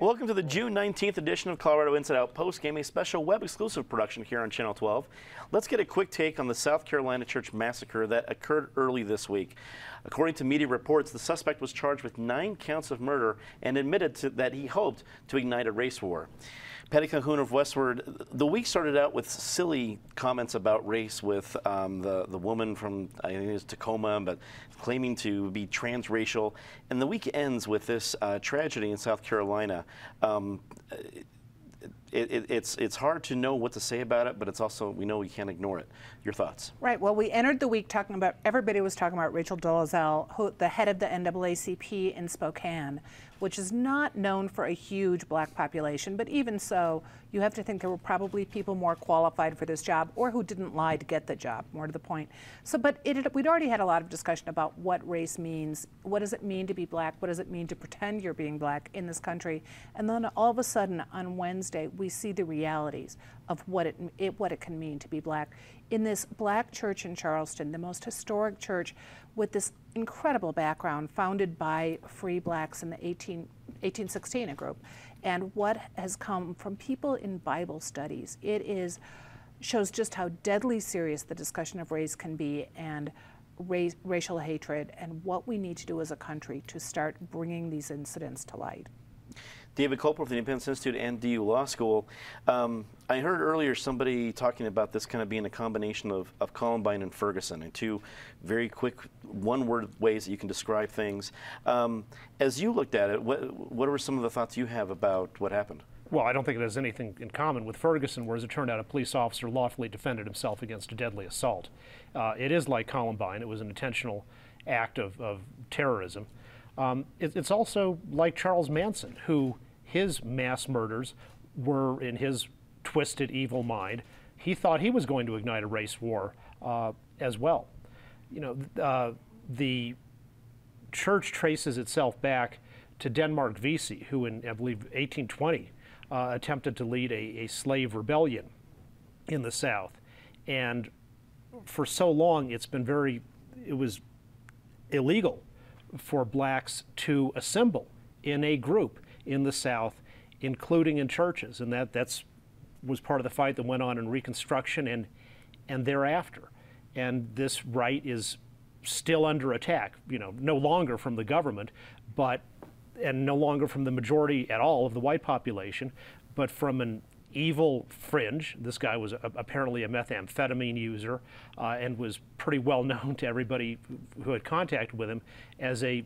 Welcome to the June 19th edition of Colorado Inside Out Postgame, a special web-exclusive production here on Channel 12. Let's get a quick take on the South Carolina Church Massacre that occurred early this week. According to media reports, the suspect was charged with 9 counts of murder and admitted that he hoped to ignite a race war. Petty Cahoon of Westward, the week started out with silly comments about race with the woman from, I think it was Tacoma, but claiming to be transracial. And the week ends with this tragedy in South Carolina. It's hard to know what to say about it, but it's also, we know we can't ignore it. Your thoughts? Right. Well, we entered the week talking about, everybody was talking about Rachel Dolezal, the head of the NAACP in Spokane, which is not known for a huge black population, but even so, you have to think there were probably people more qualified for this job or who didn't lie to get the job, more to the point. So, but we'd already had a lot of discussion about what race means. What does it mean to be black? What does it mean to pretend you're being black in this country? And then all of a sudden on Wednesday, we see the realities of what it can mean to be black. In this black church in Charleston, the most historic church with this incredible background, founded by free blacks in the 1816 a group, and what has come from people in Bible studies. It shows just how deadly serious the discussion of race can be, and racial hatred, and what we need to do as a country to start bringing these incidents to light. David Culper of the Independence Institute and DU Law School. I heard earlier somebody talking about this kind of being a combination of Columbine and Ferguson, and two very quick one-word ways that you can describe things. As you looked at it, what were some of the thoughts you have about what happened? Well, I don't think it has anything in common with Ferguson, where, as it turned out, a police officer lawfully defended himself against a deadly assault. It is like Columbine. It was an intentional act of terrorism. It's also like Charles Manson, who his mass murders were, in his twisted, evil mind, he thought he was going to ignite a race war as well. You know, the church traces itself back to Denmark Vesey, who in, I believe, 1820 attempted to lead a slave rebellion in the South. And for so long, it was illegal for blacks to assemble in a group in the South, including in churches, and that was part of the fight that went on in Reconstruction and thereafter. And this right is still under attack, you know, no longer from the government, and no longer from the majority at all of the white population, but from an evil fringe. This guy was apparently a methamphetamine user and was pretty well known to everybody who had contact with him as a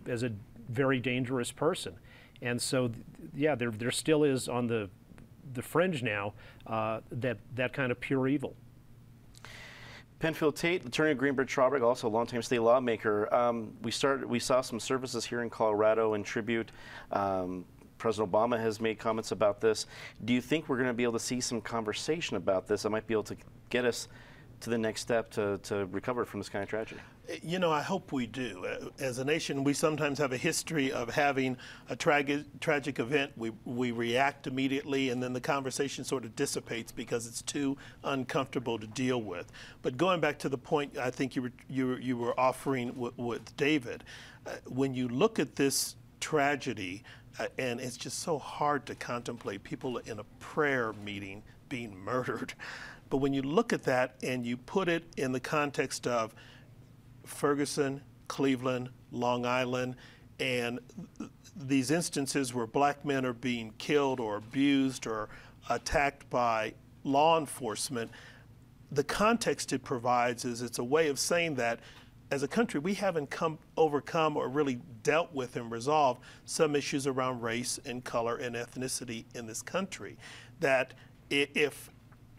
very dangerous person. And so, yeah, there still is on the fringe now that kind of pure evil. Penfield Tate, attorney of Greenberg Trauberg, also a longtime state lawmaker. We saw some services here in Colorado in tribute. President Obama has made comments about this. Do you think we're going to be able to see some conversation about this that might be able to get us to the next step to recover from this kind of tragedy? You know, I hope we do. As a nation, we sometimes have a history of having a tragic event. We react immediately, and then the conversation sort of dissipates because it's too uncomfortable to deal with. But going back to the point I think you were offering with David, when you look at this tragedy, and it's just so hard to contemplate people in a prayer meeting being murdered. But when you look at that and you put it in the context of Ferguson, Cleveland, Long Island, and these instances where black men are being killed or abused or attacked by law enforcement, the context it provides is it's a way of saying that as a country, we haven't overcome or really dealt with and resolved some issues around race and color and ethnicity in this country. That if,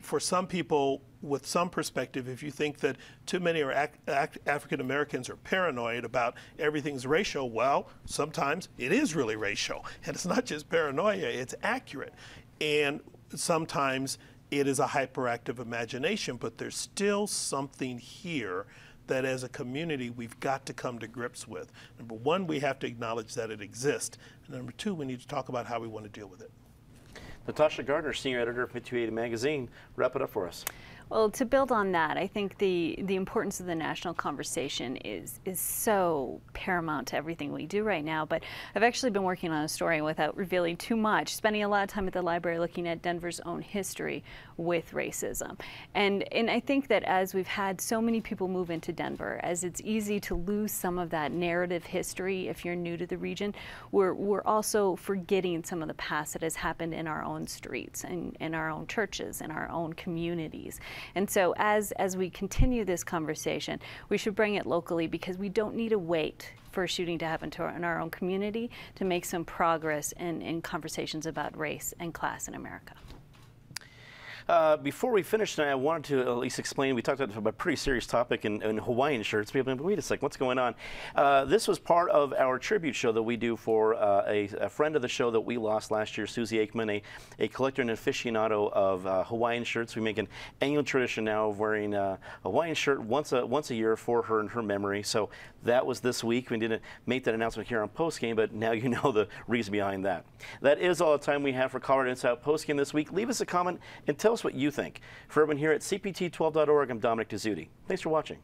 for some people with some perspective, if you think that too many African Americans are paranoid about everything's racial, well, sometimes it is really racial. And it's not just paranoia, it's accurate. And sometimes it is a hyperactive imagination, but there's still something here that as a community we've got to come to grips with. Number one, we have to acknowledge that it exists. And number two, we need to talk about how we want to deal with it. Natasha Gardner, senior editor of 280 Magazine, wrap it up for us. Well, to build on that, I think the importance of the national conversation is so paramount to everything we do right now. But I've actually been working on a story, without revealing too much, spending a lot of time at the library looking at Denver's own history with racism. And I think that as we've had so many people move into Denver, as it's easy to lose some of that narrative history if you're new to the region, we're also forgetting some of the past that has happened in our own streets and in our own churches and our own communities. And so as we continue this conversation, we should bring it locally, because we don't need to wait for a shooting to happen in our own community to make some progress in conversations about race and class in America. Before we finish tonight, I wanted to at least explain, we talked about a pretty serious topic in Hawaiian shirts. People have been, wait a second, what's going on? This was part of our tribute show that we do for a friend of the show that we lost last year, Susie Aikman, a collector and aficionado of Hawaiian shirts. We make an annual tradition now of wearing a Hawaiian shirt once a year for her and her memory. So that was this week. We didn't make that announcement here on Postgame, but now you know the reason behind that. That is all the time we have for Colorado Inside Postgame this week. Leave us a comment and tell us what you think. For everyone here at CPT12.org, I'm Dominic Dezzutti. Thanks for watching.